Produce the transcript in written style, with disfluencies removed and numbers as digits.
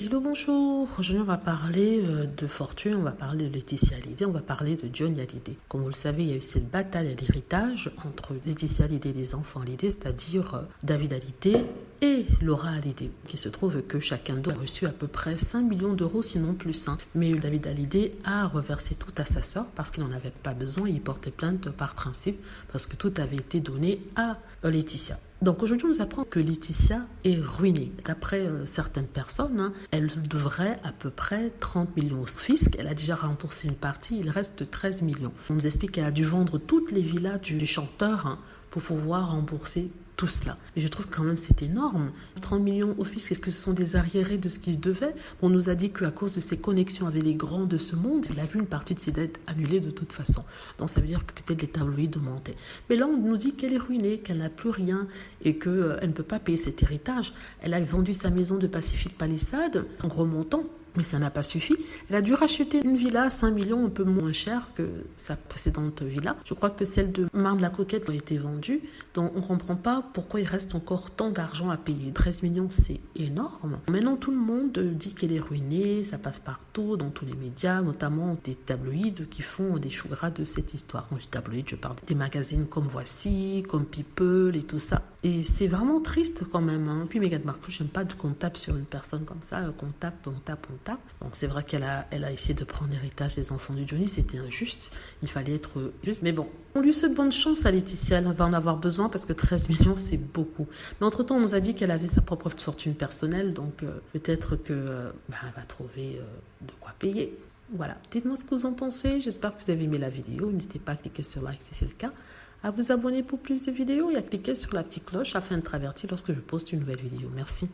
Hello, bonjour. Aujourd'hui, on va parler de fortune, on va parler de Laetitia Hallyday, on va parler de Johnny Hallyday. Comme vous le savez, il y a eu cette bataille à l'héritage entre Laetitia Hallyday et les enfants Hallyday, c'est-à-dire David Hallyday et Laura Hallyday. Il se trouve que chacun d'eux a reçu à peu près 5 millions d'euros, sinon plus. Mais David Hallyday a reversé tout à sa sœur parce qu'il n'en avait pas besoin, il portait plainte par principe parce que tout avait été donné à Laetitia. Donc aujourd'hui, on nous apprend que Laetitia est ruinée. D'après certaines personnes, elle devrait à peu près 30 millions au fisc. Elle a déjà remboursé une partie, il reste 13 millions. On nous explique qu'elle a dû vendre toutes les villas du chanteur pour pouvoir rembourser tout cela. Et je trouve quand même c'est énorme. 30 millions au fisc, est-ce que ce sont des arriérés de ce qu'il devait? On nous a dit qu'à cause de ses connexions avec les grands de ce monde, il a vu une partie de ses dettes annulées de toute façon. Donc ça veut dire que peut-être les tabloïds mentaient. Mais là, on nous dit qu'elle est ruinée, qu'elle n'a plus rien et qu'elle ne peut pas payer cet héritage. Elle a vendu sa maison de Pacific Palisades en gros montant. Mais ça n'a pas suffi. Elle a dû racheter une villa à 5 millions, un peu moins cher que sa précédente villa. Je crois que celle de Marne-la-Coquette a été vendue. Donc on ne comprend pas pourquoi il reste encore tant d'argent à payer. 13 millions, c'est énorme. Maintenant, tout le monde dit qu'elle est ruinée. Ça passe partout, dans tous les médias, notamment des tabloïds qui font des choux gras de cette histoire. Quand je dis tabloïd, je parle des magazines comme Voici, comme People et tout ça. Et c'est vraiment triste quand même. Puis Meghan Markle, je n'aime pas qu'on tape sur une personne comme ça, qu'on tape. Donc c'est vrai qu'elle a essayé de prendre l'héritage des enfants de Johnny, c'était injuste, il fallait être juste. Mais bon, on lui souhaite bonne chance à Laetitia, elle va en avoir besoin parce que 13 millions c'est beaucoup. Mais entre-temps, on nous a dit qu'elle avait sa propre fortune personnelle, donc peut-être qu'elle va trouver de quoi payer. Voilà, dites-moi ce que vous en pensez, j'espère que vous avez aimé la vidéo, n'hésitez pas à cliquer sur like si c'est le cas, à vous abonner pour plus de vidéos et à cliquer sur la petite cloche afin d'être averti lorsque je poste une nouvelle vidéo. Merci.